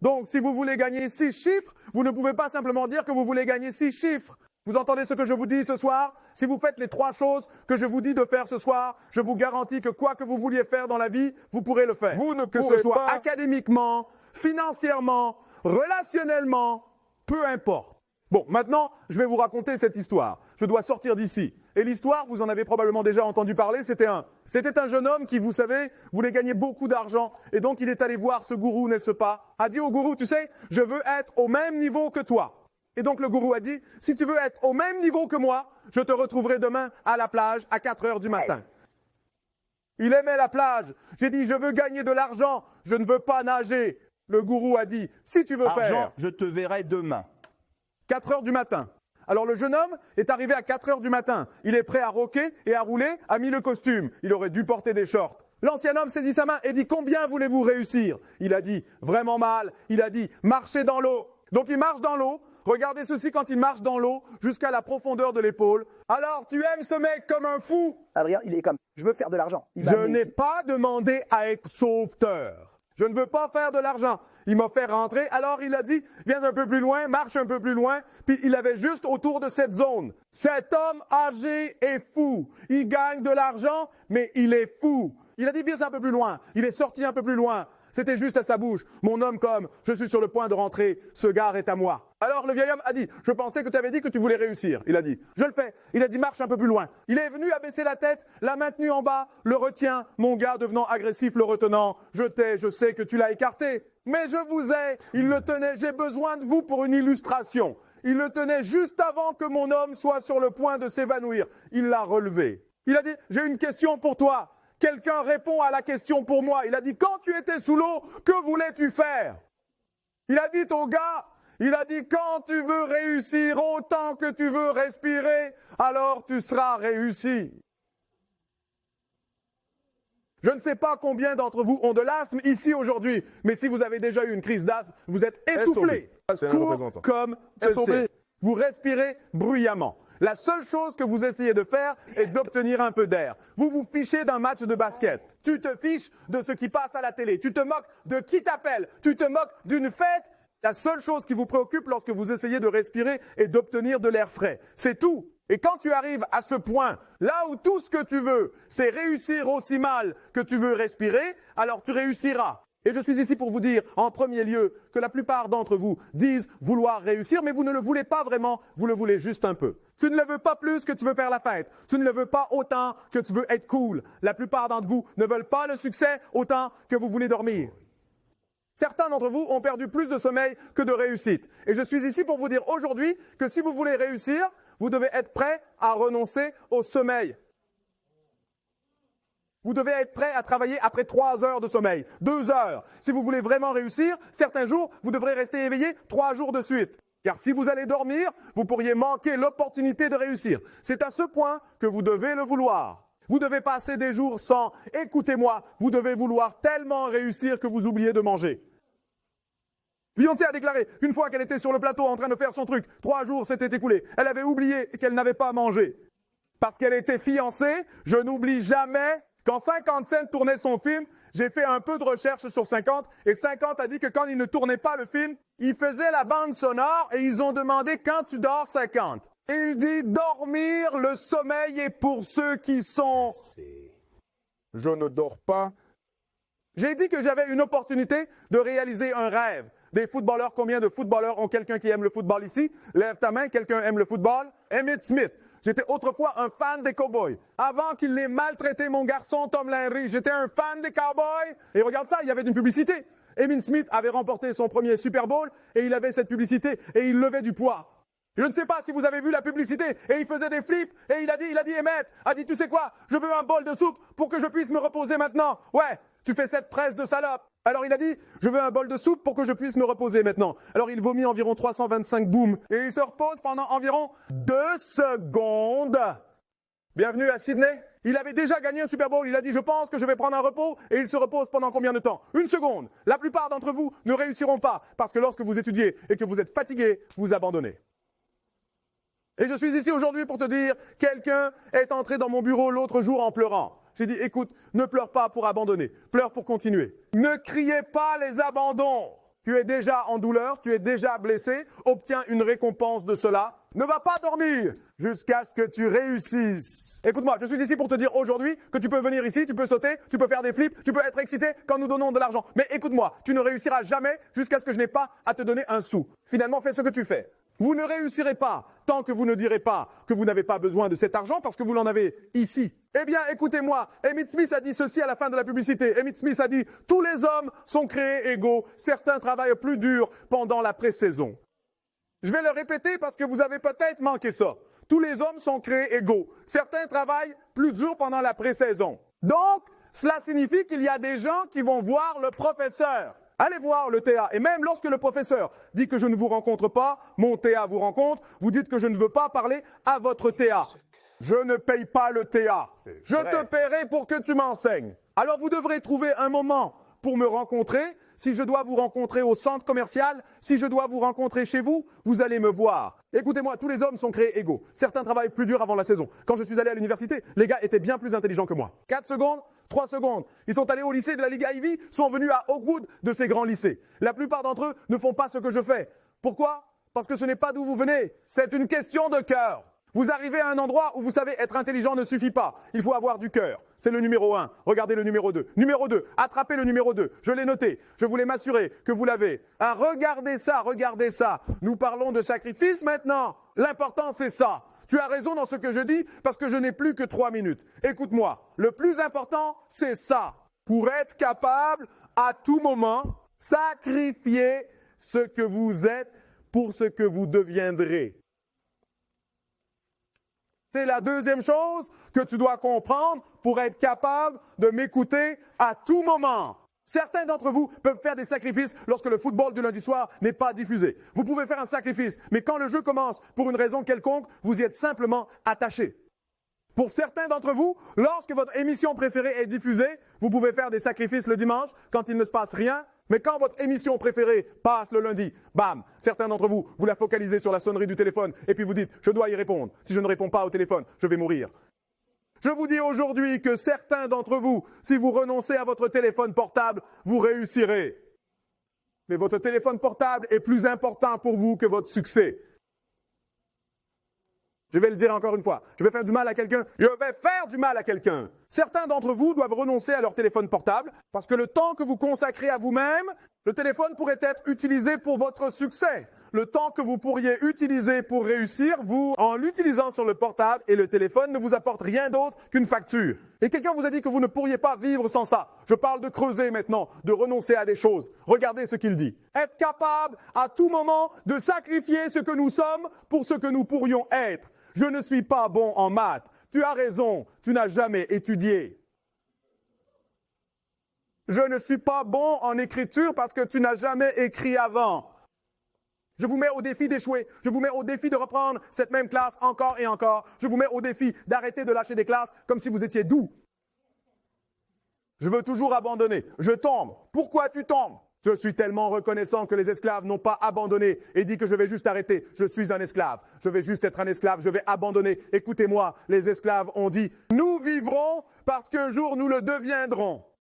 Donc, si vous voulez gagner 6 chiffres, vous ne pouvez pas simplement dire que vous voulez gagner 6 chiffres. Vous entendez ce que je vous dis ce soir? Si vous faites les 3 choses que je vous dis de faire ce soir, je vous garantis que quoi que vous vouliez faire dans la vie, vous pourrez le faire. Vous ne que pourrez ce soit pas... académiquement, financièrement, relationnellement, peu importe. Bon, maintenant, je vais vous raconter cette histoire. Je dois sortir d'ici. Et l'histoire, vous en avez probablement déjà entendu parler, c'était un jeune homme qui, vous savez, voulait gagner beaucoup d'argent. Et donc, il est allé voir ce gourou, n'est-ce pas? A dit au gourou, tu sais, je veux être au même niveau que toi. Et donc, le gourou a dit, si tu veux être au même niveau que moi, je te retrouverai demain à la plage à 4 heures du matin. Il aimait la plage. J'ai dit, je veux gagner de l'argent, je ne veux pas nager. Le gourou a dit, si tu veux faire... je te verrai demain. 4 heures du matin. Alors le jeune homme est arrivé à 4 heures du matin. Il est prêt à rocker et à rouler, a mis le costume. Il aurait dû porter des shorts. L'ancien homme saisit sa main et dit, combien voulez-vous réussir? Il a dit, vraiment mal. Il a dit, marchez dans l'eau. Donc il marche dans l'eau. Regardez ceci quand il marche dans l'eau jusqu'à la profondeur de l'épaule. Alors, tu aimes ce mec comme un fou? Adrien, il est comme, je veux faire de l'argent. Je n'ai pas demandé à être sauveteur. Je ne veux pas faire de l'argent. Il m'a fait rentrer, alors il a dit, viens un peu plus loin, marche un peu plus loin, puis il avait juste autour de cette zone. Cet homme âgé est fou. Il gagne de l'argent, mais il est fou. Il a dit, viens un peu plus loin. Il est sorti un peu plus loin. C'était juste à sa bouche. Mon homme comme, je suis sur le point de rentrer, ce gars est à moi. Alors le vieil homme a dit, je pensais que tu avais dit que tu voulais réussir. Il a dit, je le fais. Il a dit, marche un peu plus loin. Il est venu abaisser la tête, l'a maintenu en bas, le retient. Mon gars devenant agressif, le retenant. Je sais que tu l'as écarté. Mais je vous ai. Il le tenait, j'ai besoin de vous pour une illustration. Il le tenait juste avant que mon homme soit sur le point de s'évanouir. Il l'a relevé. Il a dit, j'ai une question pour toi. Quelqu'un répond à la question pour moi. Il a dit, quand tu étais sous l'eau, que voulais-tu faire? Il a dit au gars, il a dit, quand tu veux réussir autant que tu veux respirer, alors tu seras réussi. Je ne sais pas combien d'entre vous ont de l'asthme ici aujourd'hui, mais si vous avez déjà eu une crise d'asthme, vous êtes essoufflé. Court comme SOB. Vous respirez bruyamment. La seule chose que vous essayez de faire est d'obtenir un peu d'air. Vous vous fichez d'un match de basket. Tu te fiches de ce qui passe à la télé. Tu te moques de qui t'appelle. Tu te moques d'une fête. La seule chose qui vous préoccupe lorsque vous essayez de respirer est d'obtenir de l'air frais. C'est tout. Et quand tu arrives à ce point, là où tout ce que tu veux, c'est réussir aussi mal que tu veux respirer, alors tu réussiras. Et je suis ici pour vous dire, en premier lieu, que la plupart d'entre vous disent vouloir réussir, mais vous ne le voulez pas vraiment, vous le voulez juste un peu. Tu ne le veux pas plus que tu veux faire la fête. Tu ne le veux pas autant que tu veux être cool. La plupart d'entre vous ne veulent pas le succès autant que vous voulez dormir. Certains d'entre vous ont perdu plus de sommeil que de réussite. Et je suis ici pour vous dire aujourd'hui que si vous voulez réussir, vous devez être prêt à renoncer au sommeil. Vous devez être prêt à travailler après 3 heures de sommeil, 2 heures. Si vous voulez vraiment réussir, certains jours, vous devrez rester éveillé 3 jours de suite. Car si vous allez dormir, vous pourriez manquer l'opportunité de réussir. C'est à ce point que vous devez le vouloir. Vous devez passer des jours sans « écoutez-moi », vous devez vouloir tellement réussir que vous oubliez de manger. Beyoncé a déclaré qu'une fois qu'elle était sur le plateau en train de faire son truc, 3 jours s'étaient écoulés. Elle avait oublié qu'elle n'avait pas mangé. Parce qu'elle était fiancée, je n'oublie jamais. Quand 50 Cent tournait son film, j'ai fait un peu de recherche sur 50 et 50 a dit que quand il ne tournait pas le film, il faisait la bande sonore et ils ont demandé quand tu dors 50. Et il dit dormir, le sommeil est pour ceux qui sont... Je ne dors pas. J'ai dit que j'avais une opportunité de réaliser un rêve. Des footballeurs, combien de footballeurs ont quelqu'un qui aime le football ici? Lève ta main, quelqu'un aime le football? Emmitt Smith. J'étais autrefois un fan des Cowboys. Avant qu'il n'ait maltraité mon garçon Tom Landry, j'étais un fan des Cowboys. Et regarde ça, il y avait une publicité. Emmitt Smith avait remporté son premier Super Bowl et il avait cette publicité et il levait du poids. Je ne sais pas si vous avez vu la publicité et il faisait des flips et il a dit Emmitt, a dit tu sais quoi, je veux un bol de soupe pour que je puisse me reposer maintenant. Ouais, tu fais cette presse de salope. Alors il a dit, je veux un bol de soupe pour que je puisse me reposer maintenant. Alors il vomit environ 325 booms et il se repose pendant environ 2 secondes. Bienvenue à Sydney. Il avait déjà gagné un Super Bowl. Il a dit, je pense que je vais prendre un repos et il se repose pendant combien de temps? 1 seconde. La plupart d'entre vous ne réussiront pas parce que lorsque vous étudiez et que vous êtes fatigué, vous abandonnez. Et je suis ici aujourd'hui pour te dire, quelqu'un est entré dans mon bureau l'autre jour en pleurant. J'ai dit, écoute, ne pleure pas pour abandonner, pleure pour continuer. Ne criez pas les abandons. Tu es déjà en douleur, tu es déjà blessé, obtiens une récompense de cela. Ne va pas dormir jusqu'à ce que tu réussisses. Écoute-moi, je suis ici pour te dire aujourd'hui que tu peux venir ici, tu peux sauter, tu peux faire des flips, tu peux être excité quand nous donnons de l'argent. Mais écoute-moi, tu ne réussiras jamais jusqu'à ce que je n'ai pas à te donner un sou. Finalement, fais ce que tu fais. Vous ne réussirez pas tant que vous ne direz pas que vous n'avez pas besoin de cet argent parce que vous l'en avez ici. Eh bien, écoutez-moi, Emmitt Smith a dit ceci à la fin de la publicité. Emmitt Smith a dit « Tous les hommes sont créés égaux. Certains travaillent plus dur pendant la pré-saison. » Je vais le répéter parce que vous avez peut-être manqué ça. Tous les hommes sont créés égaux. Certains travaillent plus dur pendant la pré-saison. Donc, cela signifie qu'il y a des gens qui vont voir le professeur. Allez voir le TA. Et même lorsque le professeur dit que je ne vous rencontre pas, mon TA vous rencontre, vous dites que je ne veux pas parler à votre TA. Je ne paye pas le TA. Je te paierai pour que tu m'enseignes. Alors vous devrez trouver un moment pour me rencontrer. Si je dois vous rencontrer au centre commercial, si je dois vous rencontrer chez vous, vous allez me voir. Écoutez-moi, tous les hommes sont créés égaux. Certains travaillent plus dur avant la saison. Quand je suis allé à l'université, les gars étaient bien plus intelligents que moi. 4 secondes, 3 secondes. Ils sont allés au lycée de la Ligue Ivy, sont venus à Oakwood de ces grands lycées. La plupart d'entre eux ne font pas ce que je fais. Pourquoi? Parce que ce n'est pas d'où vous venez. C'est une question de cœur. Vous arrivez à un endroit où vous savez être intelligent ne suffit pas. Il faut avoir du cœur. C'est le numéro 1. Regardez le numéro 2. Numéro 2. Attrapez le numéro 2. Je l'ai noté. Je voulais m'assurer que vous l'avez. Ah, regardez ça, regardez ça. Nous parlons de sacrifice maintenant. L'important, c'est ça. Tu as raison dans ce que je dis parce que je n'ai plus que 3 minutes. Écoute-moi. Le plus important, c'est ça. Pour être capable, à tout moment, sacrifier ce que vous êtes pour ce que vous deviendrez. C'est la deuxième chose que tu dois comprendre pour être capable de m'écouter à tout moment. Certains d'entre vous peuvent faire des sacrifices lorsque le football du lundi soir n'est pas diffusé. Vous pouvez faire un sacrifice, mais quand le jeu commence pour une raison quelconque, vous y êtes simplement attaché. Pour certains d'entre vous, lorsque votre émission préférée est diffusée, vous pouvez faire des sacrifices le dimanche quand il ne se passe rien. Mais quand votre émission préférée passe le lundi, bam, certains d'entre vous, vous la focalisez sur la sonnerie du téléphone et puis vous dites « je dois y répondre. Si je ne réponds pas au téléphone, je vais mourir. » Je vous dis aujourd'hui que certains d'entre vous, si vous renoncez à votre téléphone portable, vous réussirez. Mais votre téléphone portable est plus important pour vous que votre succès. Je vais le dire encore une fois. Je vais faire du mal à quelqu'un. Je vais faire du mal à quelqu'un. Certains d'entre vous doivent renoncer à leur téléphone portable parce que le temps que vous consacrez à vous-même, le téléphone pourrait être utilisé pour votre succès. Le temps que vous pourriez utiliser pour réussir, vous, en l'utilisant sur le portable et le téléphone, ne vous apporte rien d'autre qu'une facture. Et quelqu'un vous a dit que vous ne pourriez pas vivre sans ça. Je parle de creuser maintenant, de renoncer à des choses. Regardez ce qu'il dit. Être capable à tout moment de sacrifier ce que nous sommes pour ce que nous pourrions être. Je ne suis pas bon en maths. Tu as raison, tu n'as jamais étudié. Je ne suis pas bon en écriture parce que tu n'as jamais écrit avant. Je vous mets au défi d'échouer. Je vous mets au défi de reprendre cette même classe encore et encore. Je vous mets au défi d'arrêter de lâcher des classes comme si vous étiez doux. Je veux toujours abandonner. Je tombe. Pourquoi tu tombes? Je suis tellement reconnaissant que les esclaves n'ont pas abandonné et dit que je vais juste arrêter. Je suis un esclave. Je vais juste être un esclave. Je vais abandonner. Écoutez-moi, les esclaves ont dit « Nous vivrons parce qu'un jour nous le deviendrons ».